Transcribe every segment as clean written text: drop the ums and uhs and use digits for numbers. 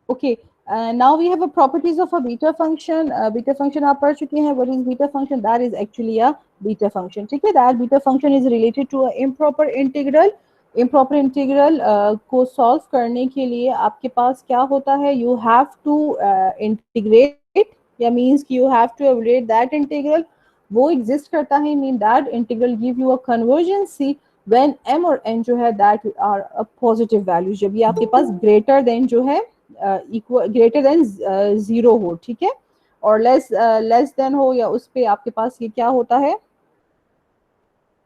Okay, now we have a properties of a beta function. Beta function आप पढ़ चुके हैं. What is beta function? That is actually a beta function. ठीक है, that beta function is related to a improper integral. Improper integral को solve करने के लिए आपके पास क्या होता है? You have to integrate, या means कि you have to evaluate that integral. वो exist करता है, mean that integral give you a convergency when m और n जो है that are a positive value. जब ये आपके पास greater than जो है इक्वल ग्रेटर देन 0 हो, ठीक है, और लेस देन हो, या उस पे आपके पास ये क्या होता है,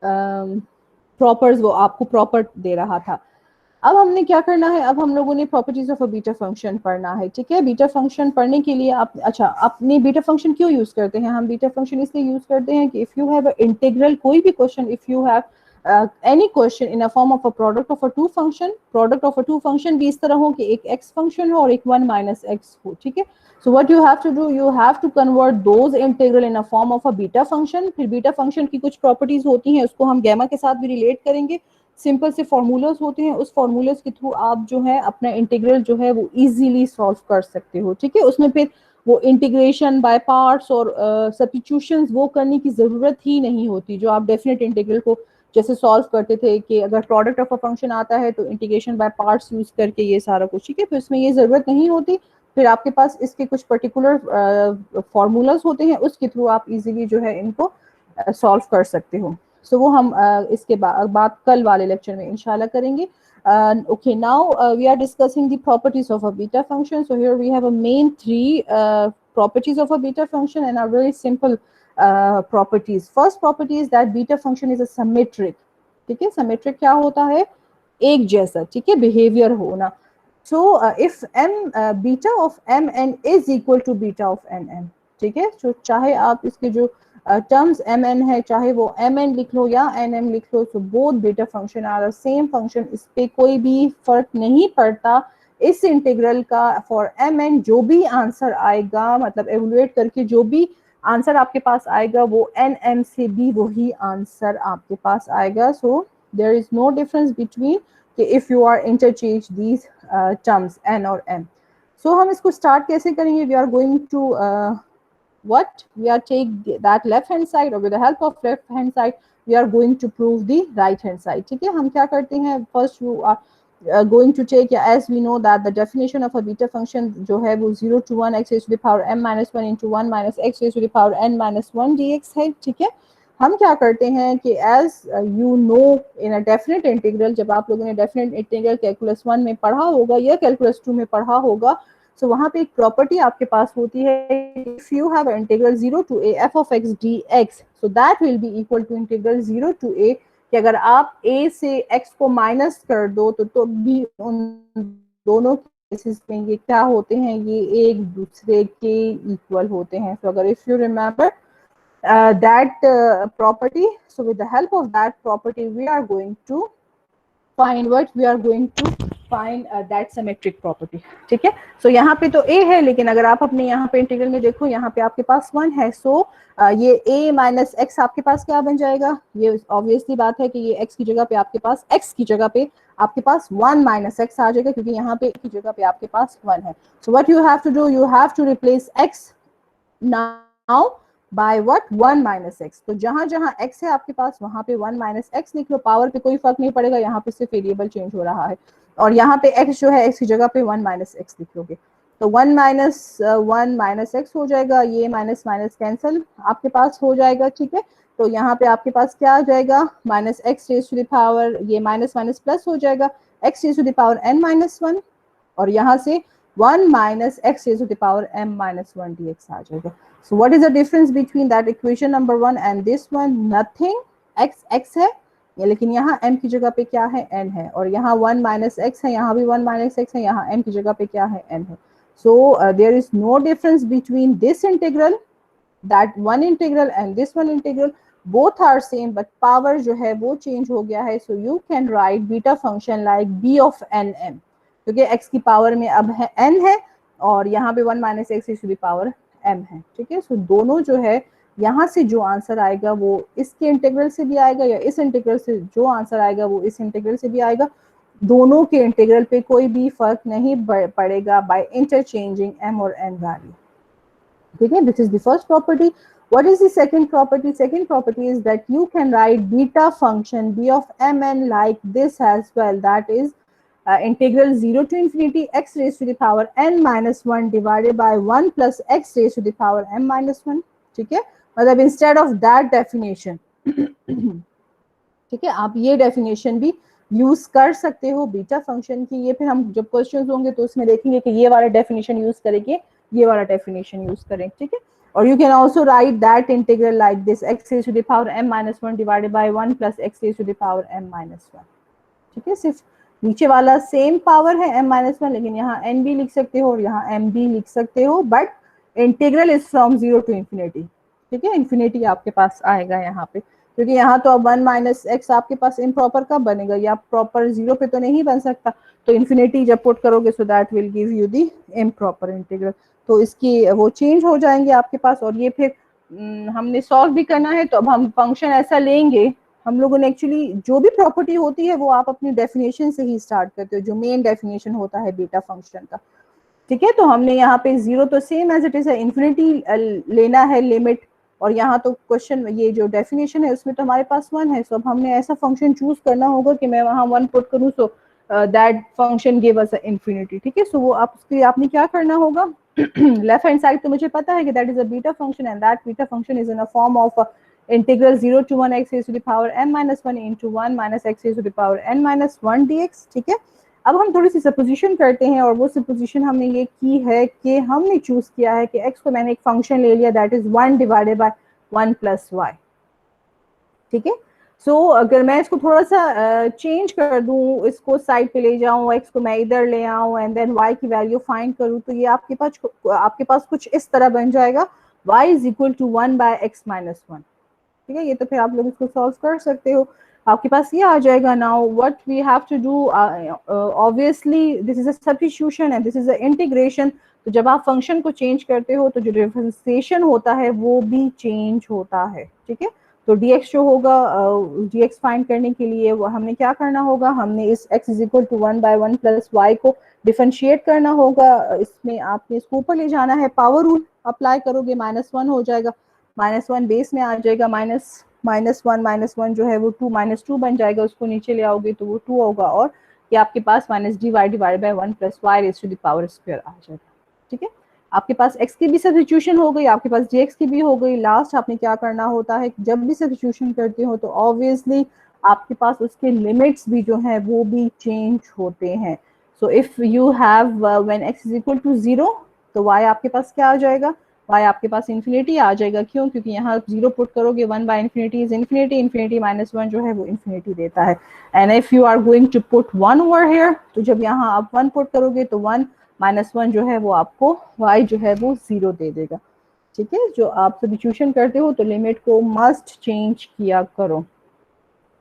प्रॉपर्स वो आपको प्रॉपर दे रहा था. अब हमने क्या करना है, अब हम लोगों ने properties of a beta function पढ़ना है. ठीक है, बीटा फंक्शन पढ़ने के लिए आप, अच्छा, अपने बीटा फंक्शन क्यों यूज करते हैं? हम बीटा फंक्शन इसलिए यूज करते हैं कि इफ यू हैव इंटीग्रल, कोई भी question, if you have any question in a form of a product of a two function, product of a two function भी इस तरह हो कि एक एक्स फंक्शन हो और एक 1 माइनस एक्स हो. ठीक है, so what you have to do, you have to convert those integral in a form of a beta function. फिर बीटा फंक्शन की कुछ प्रॉपर्टीज होती हैं, उसको हम गैमा के साथ भी रिलेट करेंगे. सिंपल से फॉर्मूलाज होते हैं, उस फॉर्मूलाज के थ्रू आप जो है अपना इंटीग्रल जो है वो इजीली सॉल्व कर सकते हो. ठीक है, उसमें फिर वो इंटीग्रेशन बाय पार्ट्स और सब्स्टिट्यूशंस वो करने की जरूरत ही नहीं होती, जो आप डेफिनेट इंटीग्रल को जैसे सॉल्व करते थे कि अगर प्रोडक्ट ऑफ अ फंक्शन आता है तो इंटीग्रेशन बाय पार्ट्स यूज करके ये सारा कुछ. ठीक है, तो इसमें ये जरूरत नहीं होती. फिर आपके पास इसके कुछ पर्टिकुलर फॉर्मूलाज होते हैं, उसके थ्रू आप इजीली जो है इनको सॉल्व कर सकते हो. सो वो हम इसके बाद कल वाले लेक्चर में इंशाल्लाह करेंगे. Okay, now we are discussing the properties of a beta function. So here we have a main three properties of a beta function, and are very simple properties. First property is that beta function is a symmetric. ठीक है, symmetric क्या होता है? एक जैसा. ठीक है, behavior होना. So if beta of mn is equal to beta of nn. ठीक है, तो चाहे आप इसके जो टर्म्स mn है, चाहे वो mn लिख लो या nm लिख लो, तो both beta function are same function. इस पे कोई भी फर्क नहीं पड़ता. इस इंटीग्रल का फॉर mn जो भी आंसर आएगा, मतलब एवलुएट करके जो भी आंसर आपके पास आएगा, वो nm से भी वही आंसर आपके पास आएगा. So there is no difference between if you are interchange these terms n और m. So हम इसको start कैसे करेंगे? We are going to what? We are take that left hand side, or with the help of left hand side we are going to prove the right hand side. ठीक है, हम क्या करते हैं? First you are going to take, as we know that the definition of a beta function जो है वो 0 to 1 x raised to the power m minus 1 into 1 minus x raised to the power n minus 1 dx है. ठीक है, हम क्या करते हैं कि as you know in a definite integral, जब आप लोगों ने डेफिनेट इंटीग्रल कैलकुलस 1 में पढ़ा होगा या कैलकुलस 2 में पढ़ा होगा, सो वहां पे एक प्रॉपर्टी आपके पास होती है, if you have integral 0 to a f of x dx, so that will be equal to integral 0 to a, कि अगर आप a से x को माइनस कर दो तो भी उन दोनों केसेस में ये क्या होते हैं, ये एक दूसरे के इक्वल होते हैं. तो अगर if you remember that property, so with the help of that property we are going to find what we are going to find that symmetric property. ठीक है, so यहाँ पे तो a है, लेकिन अगर आप अपने यहाँ पे इंटीग्रल में देखो, यहाँ पे आपके पास 1 है. so ये a माइनस एक्स आपके पास क्या बन जाएगा? ये ऑब्वियसली बात है कि ये x की जगह पे आपके पास, x की जगह पे आपके पास 1 माइनस एक्स आ जाएगा, क्योंकि यहाँ पे की जगह पे आपके पास 1 है. so what you have to do, you have to replace x now by what? 1 minus x. तो जहां जहां x है आपके पास, वहां पे 1 माइनस एक्स लिख लो. पावर पे कोई फर्क नहीं पड़ेगा, यहाँ पे सिर्फ वेरिएबल चेंज हो रहा है, और यहाँ पे x जो है x की जगह पे 1 माइनस एक्स लिख लोगे, तो 1 माइनस एक्स हो जाएगा. ये माइनस माइनस कैंसिल आपके पास हो जाएगा. ठीक है, तो यहाँ पे आपके पास क्या आ जाएगा? Minus x raise to the power, ये माइनस माइनस प्लस हो जाएगा, x raise to the power n minus 1, और यहाँ से 1 minus x raised to the power m minus 1 dx आ जाएगा. So what is the difference between that equation number 1 and this one? Nothing. x है, लेकिन यहाँ m की जगह पे क्या है? n है, और यहाँ 1 minus x है, यहाँ भी 1 minus x है, यहाँ m की जगह पे क्या है? n है. So there is no difference between this integral, that one integral, and this one integral. Both are same, but power जो है वो change हो गया है. So you can write beta function like b of nm, क्योंकि x की power में अब है n है, और यहाँ पे 1 minus x to the power m है. ठीक है, सो दोनों जो है यहाँ से जो आंसर आएगा वो इसके इंटीग्रल से भी आएगा, या इस इंटीग्रल से जो आंसर आएगा वो इस इंटीग्रल से भी आएगा। दोनों के इंटीग्रल पे कोई भी फर्क नहीं पड़ेगा बाय इंटरचेंजिंग m और n वैल्यू। ठीक है, this is the first property. What is the second property? Second property is that you can write beta function b of mn like this as well. That is integral 0 to infinity x raised to the power n minus 1 divided by 1 plus x raised to the power m minus 1. ठीक है, मतलब instead of that definition ठीक है, आप ये definition भी use कर सकते हो बीटा फंक्शन की। ये फिर हम जब क्वेश्चंस होंगे तो उसमें देखेंगे कि ये वाला डेफिनेशन यूज करेंगे, ये वाला डेफिनेशन यूज करें। ठीक है, और you can also right that integral like this x raised to the power m minus 1 divided by 1 plus x raised to the power m minus 1। ठीक है, सिर्फ नीचे वाला सेम पावर है m minus 1, लेकिन यहाँ n भी लिख सकते हो और यहाँ m भी लिख सकते हो, but integral is from 0 to infinity. ठीक है, इंफिनिटी आपके पास आएगा यहाँ पे, क्योंकि यहाँ तो अब 1 माइनस एक्स आपके पास इम्प्रॉपर कब बनेगा, या प्रॉपर 0 पे तो नहीं बन सकता, तो इन्फिनिटी जब पुट करोगे सो that will give you the improper integral. तो इसकी वो चेंज हो जाएंगे आपके पास, और ये फिर हमने सॉल्व भी करना है तो अब हम फंक्शन ऐसा लेंगे। हम लोगों ने एक्चुअली जो भी प्रॉपर्टी होती है वो आप अपनी डेफिनेशन से ही स्टार्ट करते हो, जो मेन डेफिनेशन होता है बीटा फंक्शन का। ठीक है, तो हमने यहाँ पे 0 तो सेम एज इट इज है, इन्फिनिटी लेना है लिमिट, और यहाँ तो क्वेश्चन ये जो डेफिनेशन है उसमें तो हमारे पास 1 है। सो अब हमने ऐसा फंक्शन चूज करना होगा कि मैं वहाँ 1 पुट करूँ, so that function give us infinity. ठीक है, सो वो उसके लिए आपने क्या करना होगा, लेफ्ट हैंड साइड तो मुझे पता है कि that is a beta function, and that beta function is in a form of integral 0 to 1 x raised to the power m minus 1 into 1 minus x raised to the power n minus 1 dx। ठीक है, अब हम थोड़ी सी supposition करते हैं, और वो supposition हमने ये की है कि हमने चूज किया है कि x को मैंने एक फंक्शन ले लिया that is 1 divided by 1 plus y। ठीक है, सो अगर मैं इसको थोड़ा सा चेंज कर दूं, इसको साइड पे ले जाऊं, x को मैं इधर ले आऊं एंड देन y की वैल्यू फाइंड करूं, तो ये आपके पास कुछ इस तरह बन जाएगा, y is equal to 1 by x minus 1। ठीक है, ये तो फिर आप लोग इसको सॉल्व कर सकते हो, आपके पास ये आ जाएगा। Now what we have to do, obviously this is a substitution and this is a integration. तो जब आप फंक्शन को चेंज करते हो तो जो डिफरेंशिएशन होता है वो भी चेंज होता है। ठीक है, तो dx जो होगा, dx फाइंड करने के लिए वो हमने क्या करना होगा, हमने इस x is equal to 1 by 1 plus y को डिफरेंशिएट करना होगा। इसमें आपने इसको ऊपर ले जाना है, पावर रूल अप्लाई करोगे, -1 हो जाएगा, -1 बेस में आ जाएगा, -1 जो है वो 2 -2 बन जाएगा, उसको नीचे ले आओगे तो वो 2 होगा, और ये आपके पास minus D Y divide by 1 plus Y raise to the power square आ जाएगा। ठीक है, आपके पास x की भी सब्स्टिट्यूशन हो गई, आपके पास dx की भी हो गई। लास्ट आपने क्या करना होता है, जब भी सब्स्टिट्यूशन करते हो तो ऑब्वियसली आपके पास उसके लिमिट्स भी जो है वो भी चेंज होते हैं। So if you have when x is equal to 0, तो y आपके पास क्या आ जाएगा, y आपके पास इन्फिनिटी आ जाएगा। क्यों, क्योंकि यहाँ 0 पुट करोगे, 1 by infinity is infinity, infinity minus 1 जो है वो इन्फिनिटी देता है। And if you are going to put 1 over here, तो जब यहाँ आप 1 पुट करोगे तो 1 -1 जो है वो आपको y जो है वो 0 दे देगा। ठीक है, जो आप सब्स्टिट्यूशन करते हो तो लिमिट को मस्ट चेंज किया करो।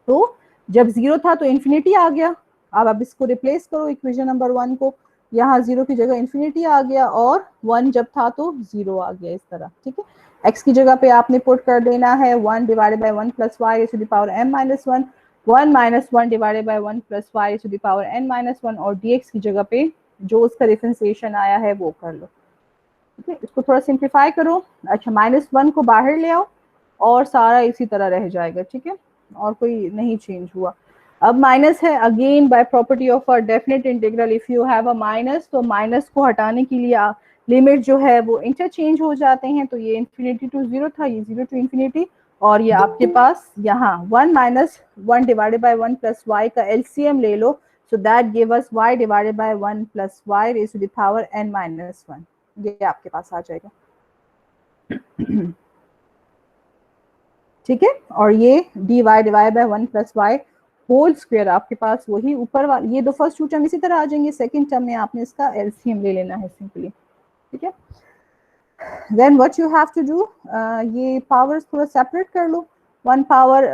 तो जब 0 था तो इन्फिनिटी आ गया, अब इसको रिप्लेस करो इक्वेशन नंबर 1 को, यहाँ 0 की जगह इन्फिनिटी आ गया, और 1 जब था तो 0 आ गया, इस तरह। ठीक है, x की जगह पे आपने पुट कर देना है 1 divided by 1 plus Y raise to the power m minus 1, 1 minus 1 divided by 1 plus Y raise to the power n minus 1, और dx की जगह पे जो उसका डिफरेंशिएशन आया है वो कर लो। ठीक है, इसको थोड़ा सिंप्लीफाई करो। अच्छा, -1 को बाहर ले आओ और सारा इसी तरह रह जाएगा। ठीक है, और कोई नहीं चेंज हुआ। अब माइनस है, again by property of a definite integral, if you have a minus, तो माइनस को हटाने के लिए लिमिट जो है वो इंटरचेंज हो जाते हैं। तो ये इन्फिनिटी टू 0 था, ये 0 टू इन्फिनिटी, और ये आपके पास यहाँ 1 minus 1 divided by 1 plus Y का एलसीएम ले लो, so that gave us y divided by 1 plus y raised to the power n minus 1। ये आपके पास आ जाएगा। ठीक है, और ये dy divide by 1 plus y whole square आपके पास वही ऊपर वाले, ये दो फर्स्ट टू टर्म इसी तरह आ जाएंगे, सेकंड टर्म में आपने इसका एलसीएम ले लेना है सिंपली। ठीक है, then what you have to do, ये पावर्स थोड़ा सेपरेट कर लो। 1 पावर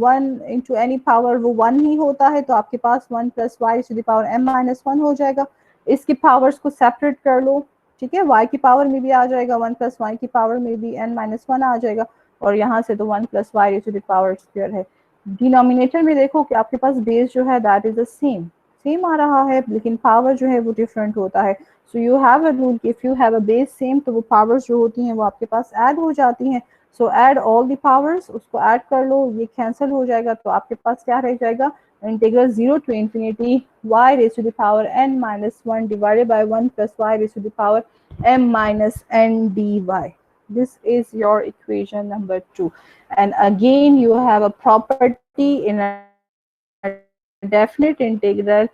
1 इंटू एनी पावर वो 1 ही होता है, तो आपके पास 1 plus Y to the power m minus 1 हो जाएगा। इसके पावर्स को सेपरेट कर लो, ठीक है, y की पावर में भी आ जाएगा 1 प्लस y की पावर में भी n माइनस 1 आ जाएगा, और यहाँ से तो 1 plus Y to the power square है। डिनोमिनेटर में देखो कि आपके पास बेस जो है that is the same same आ रहा है, लेकिन पावर जो है वो डिफरेंट होता है। So you have a rule कि if you have a base same तो वो पावर्स जो होती हैं वो आपके पास ऐड हो जाती हैं। सो ऐड ऑल द पावर्स, उसको ऐड कर लो, ये कैंसिल हो जाएगा, तो आपके पास क्या रह जाएगा, integral 0 to infinity y raised to the power n minus 1 divided by 1 plus y raised to the power m minus n dy. This is your equation number 2. And again you have a property in a definite integral,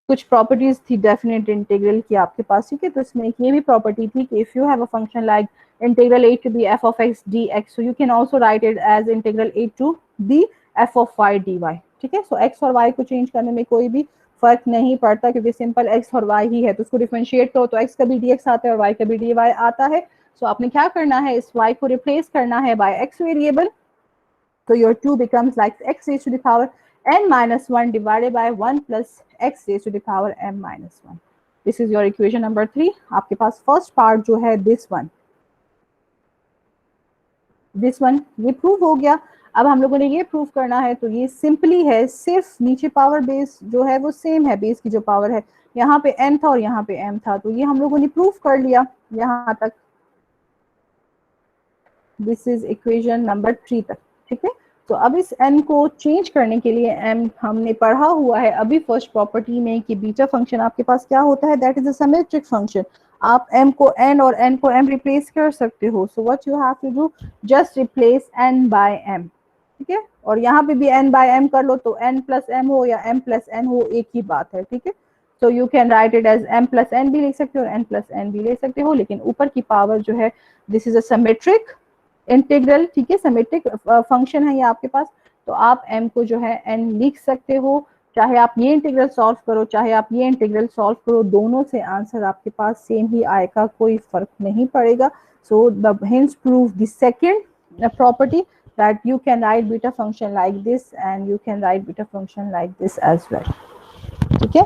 कुछ properties थी definite integral की आपके पास, ठीक है। तो इसमें ये भी प्रॉपर्टी थी कि if you have a function like integral a to the f of x dx, so you can also write it as integral a to the f of y dy, ठीक है। सो x और y को change करने में कोई भी फर्क नहीं पड़ता, क्योंकि सिंपल x और y ही है, तो उसको डिफरेंशिएट करो तो x का भी dx आता है और y का भी dy आता है। सो आपने क्या करना है, इस y को रिप्लेस करना है by x variable, so your 2 becomes like x raised to the power n minus 1 divided by 1 plus x raised to the power m minus 1. This is your equation number 3. आपके पास first part जो है this one ये prove हो गया। अब हम लोगों ने ये प्रूव करना है, तो ये सिंपली है, सिर्फ नीचे पावर बेस जो है वो सेम है, बेस की जो पावर है, यहाँ पे n था और यहाँ पे m था, तो ये हम लोगों ने प्रूव कर लिया यहाँ तक। दिस इज इक्वेशन नंबर 3 तक, ठीक है। तो अब इस n को चेंज करने के लिए m हमने पढ़ा हुआ है अभी फर्स्ट प्रॉपर्टी में कि बीटा फंक्शन आपके पास क्या होता है, that is a symmetric function. आप m को n और n को m रिप्लेस कर सकते हो। So what you have to do, just replace n by m, ठीक है। और यहाँ पे भी n बाय m कर लो, तो n प्लस m हो या m प्लस n हो, एक ही बात है, ठीक है। तो you can write it as m plus n भी लिख सकते हो और n प्लस n भी ले सकते हो, लेकिन ऊपर की पावर जो है this is a symmetric integral, ठीक है, सिमेट्रिक फंक्शन है ये आपके पास, तो आप m को जो है n लिख सकते हो। चाहे आप ये इंटीग्रल सॉल्व करो, चाहे आप ये इंटीग्रल सॉल्व करो, दोनों से आंसर आपके पास सेम ही आएगा, कोई फर्क नहीं पड़ेगा। So the hence prove the second property that you can write beta function like this and you can write beta function like this as well, ठीक है।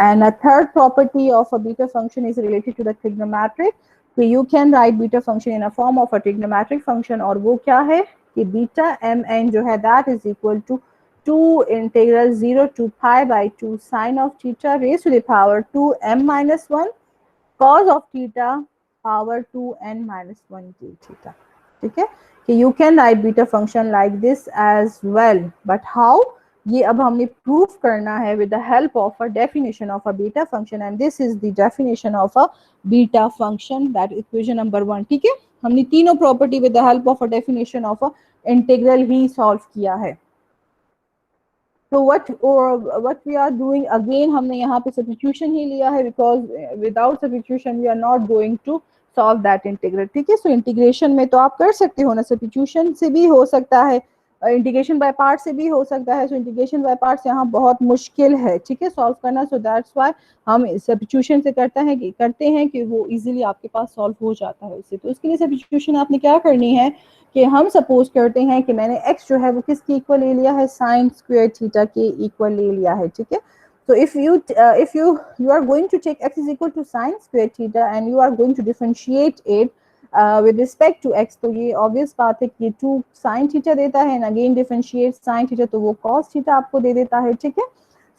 and a third property of a beta function is related to the trigonometric, so you can write beta function in a form of a trigonometric function, और वो क्या है कि beta mn जो है that is equal to 2 integral 0 to pi by 2 sin of theta raised to the power 2m minus 1 cos of theta power 2n minus 1 d theta, ठीक है। कि you can write beta function like this as well, but how, ये अब हमने prove करना है with the help of a definition of a beta function, and this is the definition of a beta function, that equation number 1, ठीक है। हमने तीनों property with the help of a definition of a integral he solve किया है। तो what we are doing again, हमने यहाँ पे सब्स्टिट्यूशन ही लिया है, because without substitution we are not going to solve that integral, ठीक है। सो इंटीग्रेशन में तो आप कर सकते हो ना, सब्स्टिट्यूशन से भी हो सकता है, इंटीग्रेशन बाय पार्ट से भी हो सकता है। सो इंटीग्रेशन बाय पार्ट्स यहाँ बहुत मुश्किल है, ठीक है, सॉल्व करना। सो दैट्स व्हाई हम सब्स्टिट्यूशन से करते हैं कि वो इजीली आपके पास सॉल्व हो जाता है उससे। तो उसके लिए सब्स्टिट्यूशन आपने क्या करनी है कि हम सपोज करते हैं कि मैंने x जो है वो किसके इक्वल ले लिया है, साइन स्क्वायर थीटा के इक्वल ले लिया है, ठीक है। So if you are going to take x is equal to sine square theta and you are going to differentiate it with respect to x, तो ये obvious बात है कि 2 sin theta देता है and again differentiate sin theta, तो वो cos theta आपको दे देता है, ठीक है।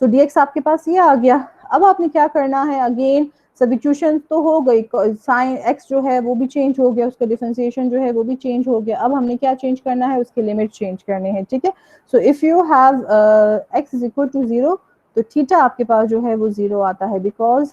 तो dx आपके पास ये आ गया। अब आपने क्या करना है, अगेन सब्स्टिट्यूशन तो हो गई, साइन x जो है वो भी चेंज हो गया, उसका डिफरेंशिएशन जो है वो भी चेंज हो गया। अब हमने क्या चेंज करना है, उसके लिमिट चेंज करने हैं, ठीक है। So if you have x is equal to 0, तो थीटा आपके पास जो है वो 0 आता है, बिकॉज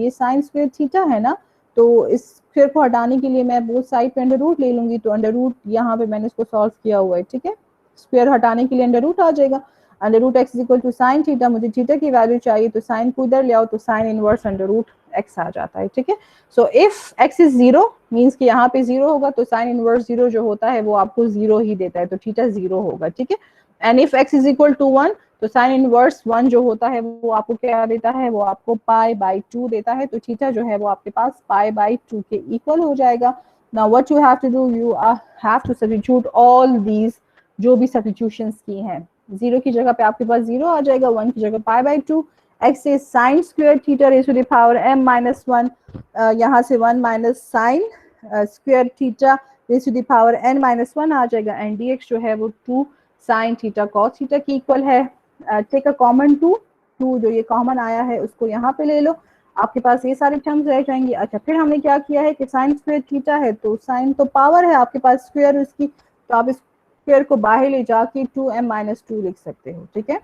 ये साइन स्क्वायर थीटा है ना, तो इस स्क्वायर को हटाने के लिए मैं बोथ साइड पे अंडर रूट ले लूंगी, तो अंडर रूट यहाँ पे मैंने इसको सॉल्व किया हुआ है, ठीक है। स्क्वायर हटाने के लिए अंडर रूट आ जाएगा, under root X equal to sine theta, मुझे थीटा की वैल्यू चाहिए, तो साइन को इधर ले आओ, तो sine inverse under root X आ जाता है, ठीक है। So if x is 0 means कि यहाँ पे 0 होगा, तो साइन इनवर्स 0 जो होता है वो आपको 0 ही देता है, तो थीटा 0 होगा, ठीक है। And if x is equal to 1, तो साइन इनवर्स 1 जो होता है वो आपको क्या देता है, वो आपको पाई बाई 2 देता है, तो थीटा जो है वो आपके पास पाई बाई 2 के इक्वल हो जाएगा। Now what you have to do, you have to substitute all these जो भी सब्स्टिट्यूशंस की हैं। 0 की जगह पे आपके पास 0 आ जाएगा, 1 की जगह pi by 2, x is sine square theta raise to the power m minus 1, यहाँ से 1 minus sine square theta raise to the power n minus 1 आ जाएगा, एंड dx जो है वो 2 साइन थीटा कॉस थीटा की इक्वल है। टेक अ कॉमन 2 जो ये कॉमन आया है उसको यहाँ पे ले लो, आपके पास ये सारे टर्म्स रह जाएंगे। अच्छा, फिर हमने क्या किया है कि साइन स्क्वायर थीटा है तो साइन तो पावर है आपके पास स्क्वायर उसकी, तो आप इस स्क्वायर को बाहर ले जाके 2m माइनस 2 लिख सकते हो, ठीक है।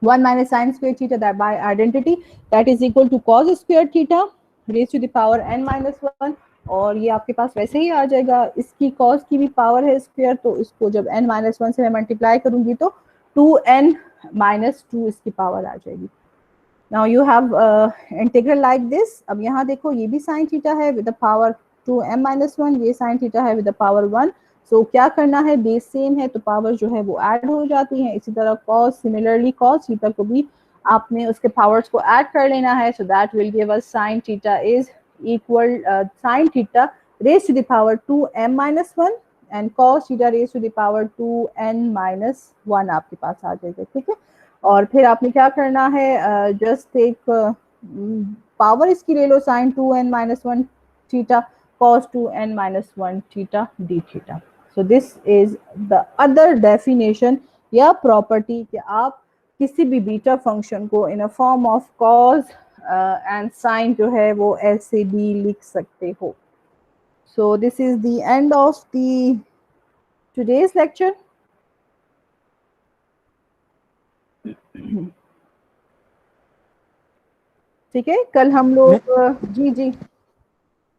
1 minus sine square theta that by identity that is equal to cos square theta raise to the power n minus 1, और ये आपके पास वैसे ही आ जाएगा, इसकी कॉस की भी पावर है स्क्वायर, तो इसको जब n माइनस 1 से मैं मल्टीप्लाई करूंगी तो 2n माइनस 2 इसकी पावर आ जाएगी। Now you have integral like this. अब यहाँ देखो ये भी साइन थीटा है with the power 2m minus 1, ये साइन थीटा है विद द पावर 1। सो क्या करना है, बेस सेम है तो पावर जो है वो ऐड हो जाती है। इसी तरह कॉस, सिमिलरली कॉस थीटा को भी आपने उसके पावर्स को ऐड कर लेना है, so that will give us sine theta is equal sine theta raise to the power 2m minus 1 and cos theta raise to the power 2n minus 1 आपके पास आ जाएगा, ठीक है। और फिर आपने क्या करना है, जस्ट एक पावर इसकी ले लो, sine 2n minus 1 theta cos 2n minus 1 theta d theta. So this is the other definition या प्रॉपर्टी कि आप किसी भी बीटा फंक्शन को in a form of cos and sine जो है वो ऐसे भी लिख सकते हो। So this is the end of the today's lecture. ठीक है, कल हम लोग जी जी